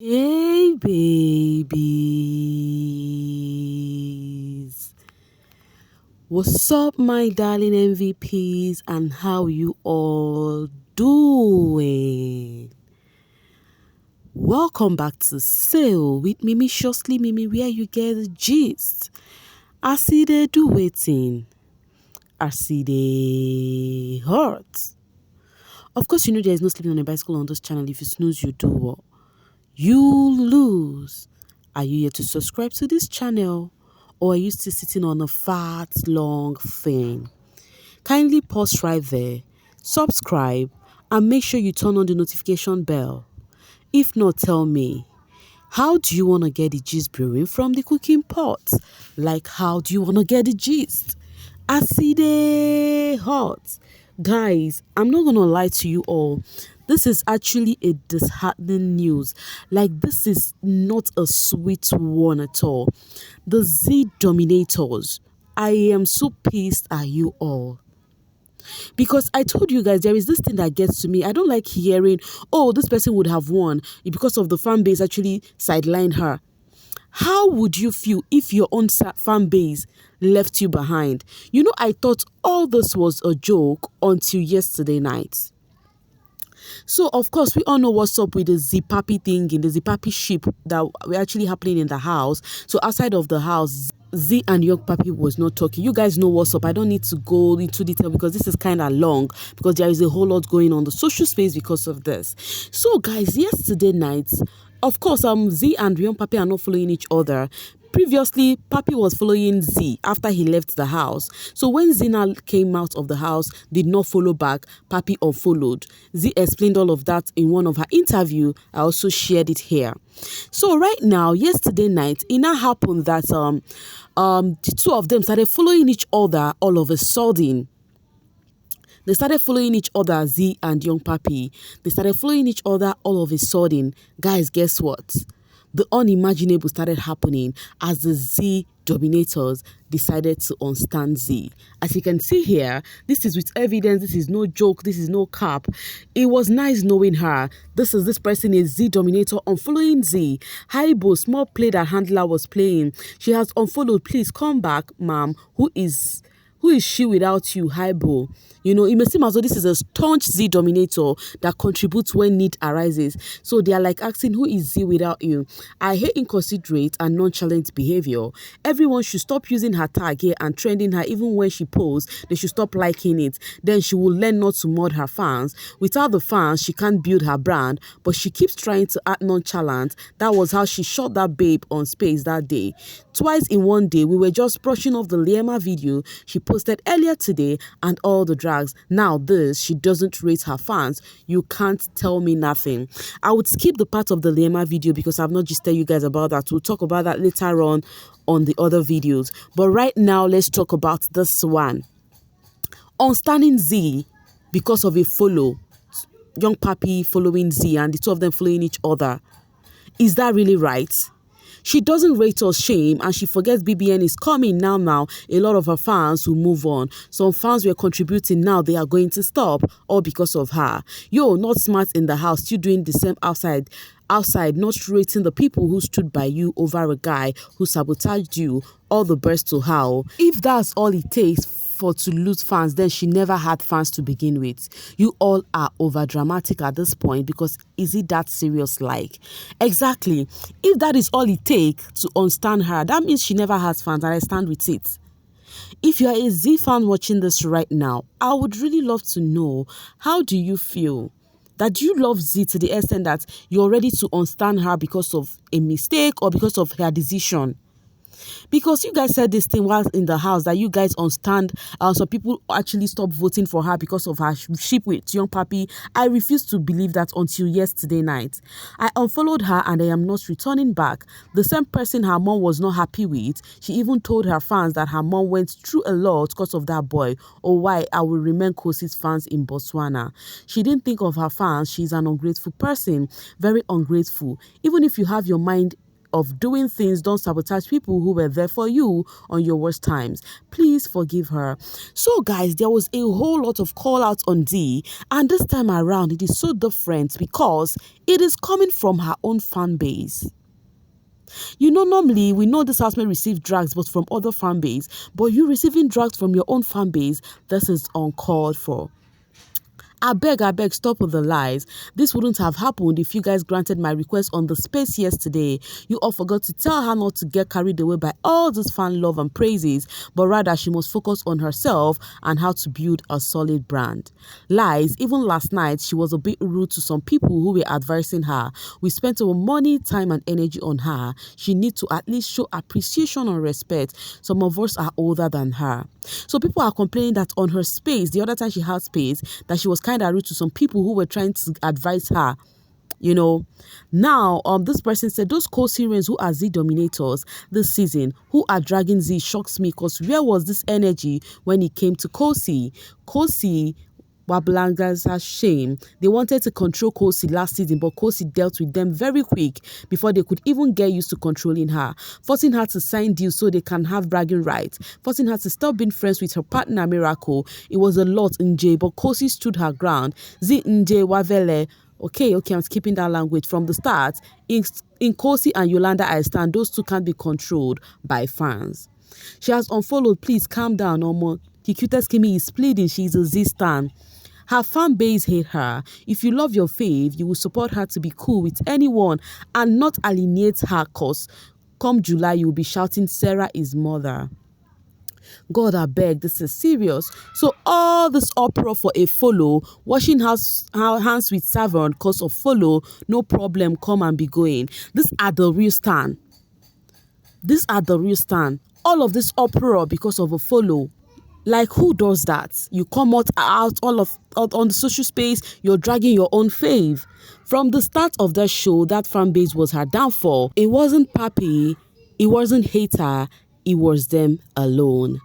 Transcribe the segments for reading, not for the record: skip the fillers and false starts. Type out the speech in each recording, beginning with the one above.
Hey babies, what's up my darling MVPs and how you all doing? Welcome back to Sail with Mimi Shostly Mimi where you get the gist. I see they do waiting. I see they hurt. Of course you know there is no sleeping on a bicycle on this channel. If you snooze you do what? You lose. Are you yet to subscribe to this channel? Or are you still sitting on a fat, long thing? Kindly pause right there, subscribe, and make sure you turn on the notification bell. If not, tell me, how do you want to get the gist brewing from the cooking pot? Like, how do you want to get the gist? Acide hot. Guys, I'm not gonna lie to you all. This is actually a disheartening news. Like, this is not a sweet one at all. The Z Dominators. I am so pissed at you all. Because I told you guys there is this thing that gets to me. I don't like hearing, oh, this person would have won because of the fan base actually sidelined her. How would you feel if your own fan base left you behind? You know, I thought all this was a joke until yesterday night. So, of course, we all know what's up with the Pappi thing in the Pappi ship that were actually happening in the house. So, outside of the house, Z and young Pappi was not talking. You guys know what's up. I don't need to go into detail because this is kind of long because there is a whole lot going on the social space because of this. So, guys, yesterday night, of course, Z and young Pappi are not following each other. Previously, Pappi was following Z after he left the house. So when Zina came out of the house, did not follow back, Pappi unfollowed. Z explained all of that in one of her interview. I also shared it here. So right now, yesterday night, it now happened that the two of them started following each other all of a sudden. They started following each other, Z and young Pappi. They started following each other all of a sudden. Guys, guess what? The unimaginable started happening as the Z Dominators decided to Unstan Z. As you can see here, this is with evidence. This is no joke. This is no cap. It was nice knowing her. This person is Z Dominator unfollowing Z. Haibo, small play that handler was playing. She has unfollowed. Please come back, ma'am. Who is she without you, Haibo? You know, it may seem as though this is a staunch Z Dominator that contributes when need arises. So they are like asking, who is Z without you? I hate inconsiderate and nonchalant behavior. Everyone should stop using her tag here and trending her even when she posts. They should stop liking it. Then she will learn not to mod her fans. Without the fans, she can't build her brand, but she keeps trying to act nonchalant. That was how she shot that babe on space that day. Twice in one day, we were just brushing off the Liema video she posted earlier today and all the drags. Now this, she doesn't rate her fans. You can't tell me nothing. I would skip the part of the Liema video because I've not just tell you guys about that. We'll talk about that later on the other videos. But right now, let's talk about this one. Unstanning Z because of a follow. Young Pappi following Z and the two of them following each other. Is that really right? She doesn't rate us shame and she forgets BBN is coming now. A lot of her fans will move on. Some fans were contributing, now they are going to stop, all because of her. Yo, not smart in the house, still doing the same outside, not rating the people who stood by you over a guy who sabotaged you. All the best to her. If that's all it takes for to lose fans, then she never had fans to begin with. You all are over dramatic at this point because is it that serious? Like, exactly, if that is all it takes to unstand her, that means she never has fans, and I stand with it. If you are a Z fan watching this right now, I would really love to know, how do you feel? That you love Z to the extent that you're ready to unstand her because of a mistake or because of her decision? Because you guys said this thing while in the house that you guys unstand. Some people actually stopped voting for her because of her ship with young Pappi. I refused to believe that until yesterday night. I unfollowed her and I am not returning back. The same person her mom was not happy with. She even told her fans that her mom went through a lot because of that boy, or why I will remain Kosi's fans in Botswana. She didn't think of her fans. She's an ungrateful person, very ungrateful. Even if you have your mind of doing things don't sabotage people who were there for you on your worst times. Please forgive her. So guys, there was a whole lot of call out on Z, and this time around it is so different because it is coming from her own fan base. You know, normally we know this housemate receive drags but from other fan base, but you receiving drags from your own fan base, this is uncalled for. I beg, stop with the lies. This wouldn't have happened if you guys granted my request on the space yesterday. You all forgot to tell her not to get carried away by all this fan love and praises, but rather she must focus on herself and how to build a solid brand. Lies, even last night, she was a bit rude to some people who were advising her. We spent our money, time and energy on her. She needs to at least show appreciation and respect. Some of us are older than her. So people are complaining that on her space, the other time she had space, that she was kind of rude to some people who were trying to advise her. You know, now this person said those co-Syrians who are Z dominators this season, who are dragging Z, shocks me because where was this energy when it came to Kosi? Kosi, Wablanga's shame. They wanted to control Kosi last season, but Kosi dealt with them very quick before they could even get used to controlling her, forcing her to sign deals so they can have bragging rights, forcing her to stop being friends with her partner Miracle. It was a lot, Nje, but Kosi stood her ground. Z Nje Wavele. Okay, I'm skipping that language from the start. In Kosi and Yolanda I stand, those two can't be controlled by fans. She has unfollowed. Please calm down, Omo. The cutest Kimi is pleading. She's a Z-stan. Her fan base hate her. If you love your fave, you will support her to be cool with anyone and not alienate her, cause come July, you will be shouting Sarah is mother. God, I beg, this is serious. So all this uproar for a follow, washing hands with Savon cause of follow, no problem, come and be going. These are the real stand. These are the real stand. All of this uproar because of a follow. Like, who does that? You come out on the social space, you're dragging your own fave. From the start of the show, that fan base was her downfall. It wasn't Pappi, it wasn't Hater, it was them alone.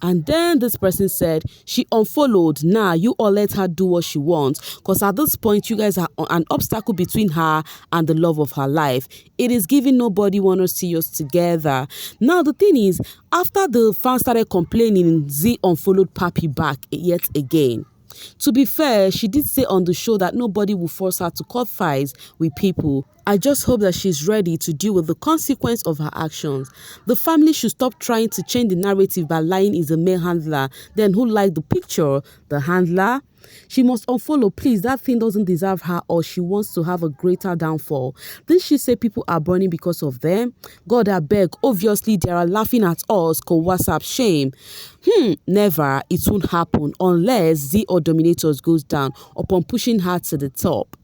And then this person said she unfollowed. Nah, you all let her do what she wants. Because at this point, you guys are an obstacle between her and the love of her life. It is giving nobody want to see us together. Now, the thing is, after the fans started complaining, Z unfollowed Pappi back yet again. To be fair, she did say on the show that nobody will force her to cut ties with people. I just hope that she's ready to deal with the consequence of her actions. The family should stop trying to change the narrative by lying is a male handler. Then who liked the picture? The handler? She must unfollow, please. That thing doesn't deserve her, or she wants to have a greater downfall. Didn't she say people are burning because of them? God, I beg. Obviously, they are laughing at us. Cause WhatsApp shame. Never. It won't happen unless Z or Dominators goes down upon pushing her to the top.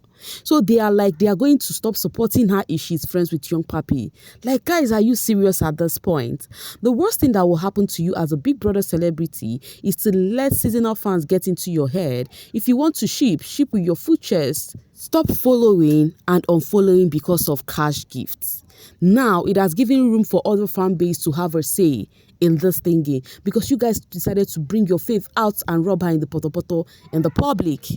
So they are going to stop supporting her if she's friends with young Pappi. Like, guys, are you serious at this point? The worst thing that will happen to you as a Big Brother celebrity is to let seasonal fans get into your head. If you want to ship with your full chest. Stop following and unfollowing because of cash gifts. Now, it has given room for other fan base to have a say in this thingy because you guys decided to bring your faith out and rub her in the poto in the public.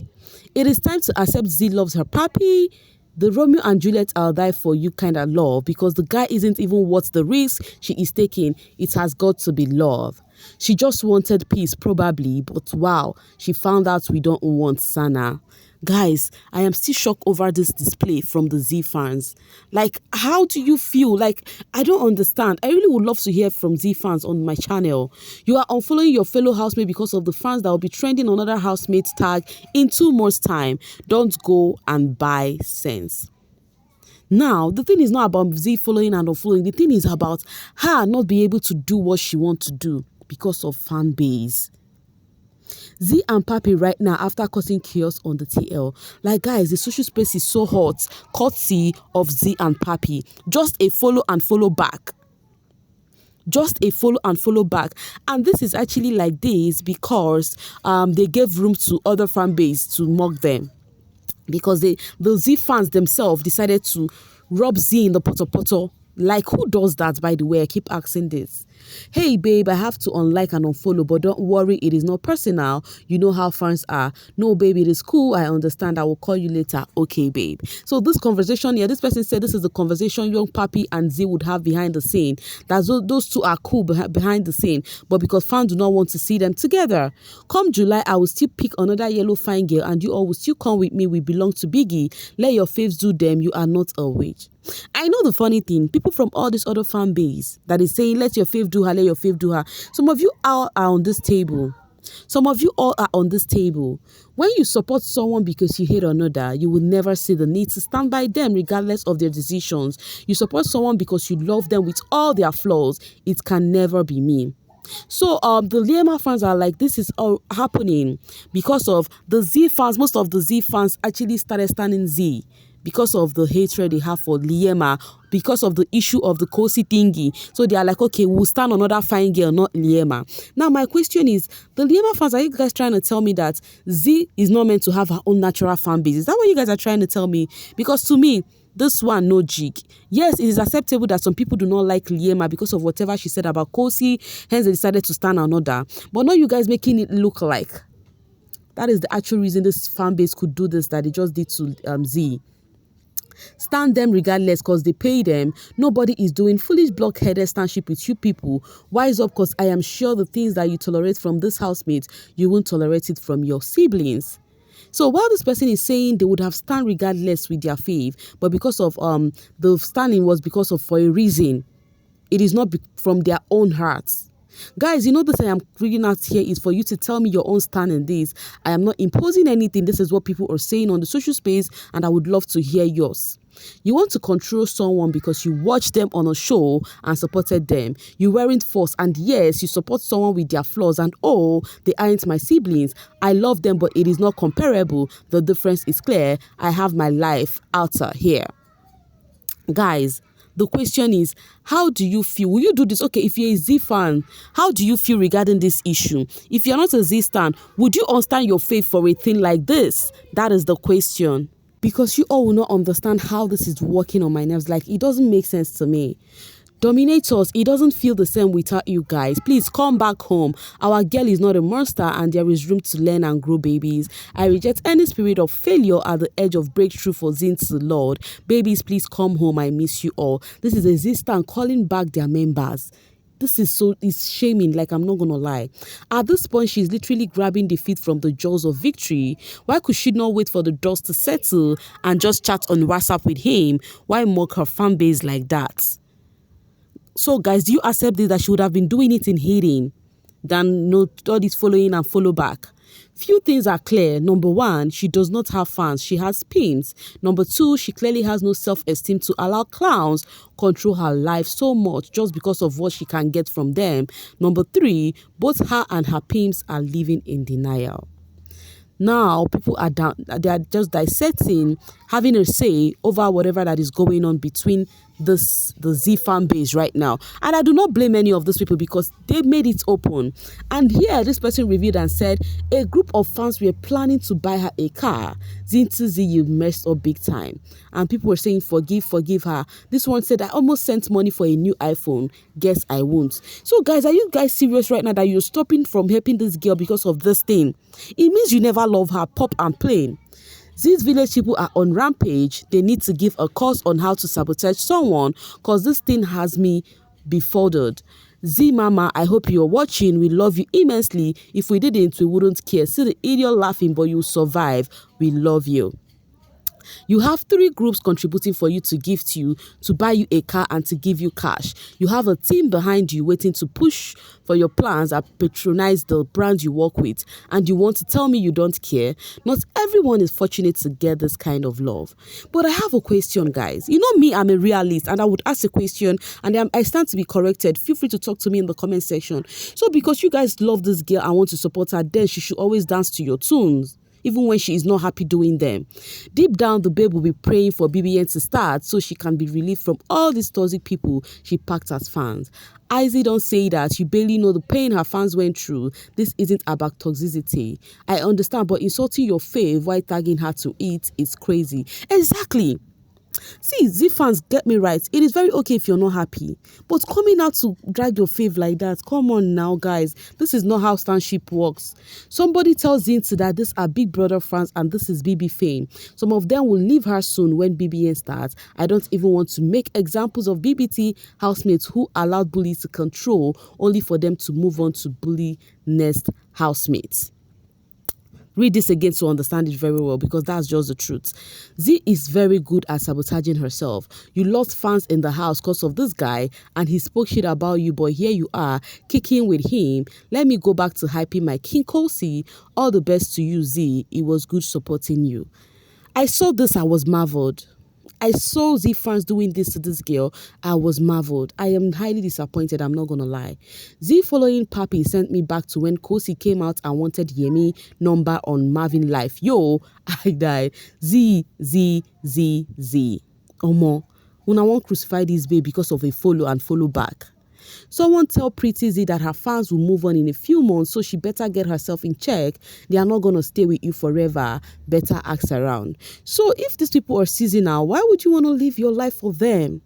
It is time to accept Z loves her Pappi. The Romeo and Juliet I'll die for you kind of love because the guy isn't even worth the risk she is taking. It has got to be love. She just wanted peace probably, but wow, she found out we don't want Sana. Guys, I am still shocked over this display from the Z fans. Like, how do you feel? Like, I don't understand. I really would love to hear from Z fans on my channel. You are unfollowing your fellow housemate because of the fans that will be trending on another housemate's tag in 2 months' time. Don't go and buy sense. Now, the thing is not about Z following and unfollowing. The thing is about her not being able to do what she wants to do because of fan base. Z and Pappi right now after causing chaos on the TL. Like, guys, the social space is so hot. Courtesy of Z and Pappi. Just a follow and follow back. Just a follow and follow back. And this is actually like this because they gave room to other fan base to mock them. Because the Z fans themselves decided to rub Z in the poto. Like, who does that, by the way? I keep asking this. Hey babe, I have to unlike and unfollow, but don't worry, it is not personal. You know how fans are. No babe, it is cool. I understand. I will call you later. Okay babe. So this conversation here, this person said this is the conversation young Pappi and Z would have behind the scene. That those two are cool behind the scene, but because fans do not want to see them together. Come July, I will still pick another yellow fine girl and you all will still come with me. We belong to Biggie. Let your faves do them. You are not a witch. I know the funny thing, people from all this other fan base that is saying, let your fave do her, let your fave do her. Some of you all are on this table. Some of you all are on this table. When you support someone because you hate another, you will never see the need to stand by them regardless of their decisions. You support someone because you love them with all their flaws. It can never be me. So the Liema fans are like, this is all happening because of the Z fans. Most of the Z fans actually started standing Z because of the hatred they have for Liema, because of the issue of the Kosi thingy. So they are like, okay, we'll stand another fine girl, not Liema. Now my question is, the Liema fans, are you guys trying to tell me that Z is not meant to have her own natural fan base? Is that what you guys are trying to tell me? Because to me, this one, no jig. Yes, it is acceptable that some people do not like Liema because of whatever she said about Kosi, hence they decided to stand another. But not you guys making it look like that is the actual reason this fan base could do this, that they just did to Z. Stand them regardless because they pay them. Nobody is doing foolish blockheaded standship with you people. Wise up, because I am sure the things that you tolerate from this housemate, you won't tolerate it from your siblings. So while this person is saying they would have stand regardless with their fave, but because of the standing was because of for a reason, it is not from their own hearts. Guys, you know this I am reading out here is for you to tell me your own stand in this. I am not imposing anything. This is what people are saying on the social space, and I would love to hear yours. You want to control someone because you watched them on a show and supported them. You weren't forced, and yes, you support someone with their flaws, and oh, they aren't my siblings. I love them, but it is not comparable. The difference is clear. I have my life outer here. Guys, the question is, how do you feel? Will you do this? Okay, if you're a Z fan, how do you feel regarding this issue? If you're not a Z stan, would you unstand your faith for a thing like this? That is the question. Because you all will not understand how this is working on my nerves. Like, it doesn't make sense to me. Dominators, it doesn't feel the same without you guys. Please come back home. Our girl is not a monster and there is room to learn and grow, babies. I reject any spirit of failure at the edge of breakthrough for Zin to the Lord. Babies, please come home. I miss you all. This is a Z-stan calling back their members. This is it's shaming, like I'm not gonna lie. At this point, she's literally grabbing defeat from the jaws of victory. Why could she not wait for the dust to settle and just chat on WhatsApp with him? Why mock her fan base like that? So guys, do you accept this, that she would have been doing it in hidden than no all this following and follow back? Few things are clear. Number one, she does not have fans. She has pimps. Number two, she clearly has no self-esteem to allow clowns control her life so much just because of what she can get from them. Number three, both her and her pimps are living in denial. Now, people are down, they are just dissecting, having a say over whatever that is going on between the Z fan base right now. And I do not blame any of those people because they made it open. And here, this person revealed and said, a group of fans were planning to buy her a car. Zinti Z, you messed up big time. And people were saying, forgive her. This one said, I almost sent money for a new iPhone. Guess I won't. So guys, are you guys serious right now that you're stopping from helping this girl because of this thing? It means you never love her, pop and plain. These village people are on rampage. They need to give a course on how to sabotage someone because this thing has me befuddled. Z Mama, I hope you're watching. We love you immensely. If we didn't, we wouldn't care. See the idiot laughing, but you'll survive. We love you. You have 3 groups contributing for you to gift you, to buy you a car and to give you cash. You have a team behind you waiting to push for your plans that patronize the brand you work with. And you want to tell me you don't care? Not everyone is fortunate to get this kind of love. But I have a question, guys. You know me, I'm a realist and I would ask a question and I stand to be corrected. Feel free to talk to me in the comment section. So because you guys love this girl and want to support her, then she should always dance to your tunes, even when she is not happy doing them. Deep down, the babe will be praying for BBN to start so she can be relieved from all these toxic people she packed as fans. Izzy, don't say that. You barely know the pain her fans went through. This isn't about toxicity. I understand, but insulting your fave while tagging her to it is crazy. Exactly. See, Z fans, get me right. It is very okay if you're not happy. But coming out to drag your fave like that, come on now, guys. This is not how stanship works. Somebody tells Zinti that these are Big Brother fans and this is BB fame. Some of them will leave her soon when BBN starts. I don't even want to make examples of BBT housemates who allowed bullies to control only for them to move on to bully next housemates. Read this again to understand it very well because that's just the truth. Z is very good at sabotaging herself. You lost fans in the house because of this guy and he spoke shit about you, but here you are kicking with him. Let me go back to hyping my King Kosi. All the best to you, Z. It was good supporting you. I saw this, I was marveled. I saw Z fans doing this to this girl. I was marveled. I am highly disappointed, I'm not gonna lie. Z following Pappi sent me back to when Kosi came out and wanted Yemi number on Marvin Life. Yo, I died. Z. Omo, una won't crucify this babe because of a follow and follow back. Someone tell Pretty Z that her fans will move on in a few months, so she better get herself in check. They are not going to stay with you forever. Better ask around. So if these people are seasonal, why would you want to live your life for them?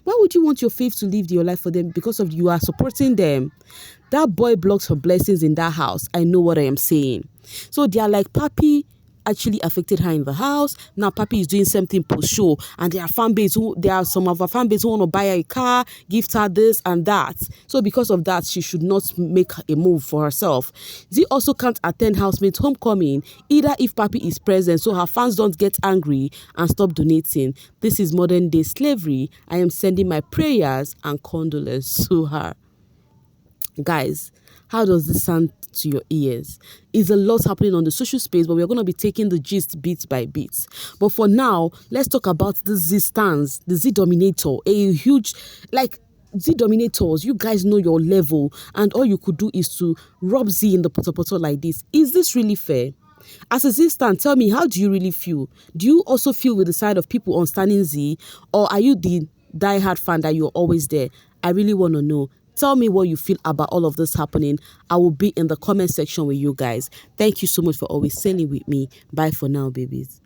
Why would you want your faith to live your life for them because of you are supporting them? That boy blocks her blessings in that house. I know what I am saying. So they are like, Pappi actually affected her in the house. Now Pappi is doing something post show, and there are some of her fan base who want to buy her a car, gift her this and that. So because of that, she should not make a move for herself. Z also can't attend housemates homecoming either if Pappi is present, so her fans don't get angry and stop donating. This is modern day slavery. I am sending my prayers and condolences to her. Guys, how does this sound to your ears? It's a lot happening on the social space, but we're going to be taking the gist bit by bit. But for now, let's talk about the Z stands, the Z Dominator, a huge, like, Z Dominators, you guys know your level, and all you could do is to rub Z in the potopoto like this. Is this really fair? As a Z stan, tell me, how do you really feel? Do you also feel with the side of people on standing Z, or are you the diehard fan that you're always there? I really want to know. Tell me what you feel about all of this happening. I will be in the comment section with you guys. Thank you so much for always sailing with me. Bye for now, babies.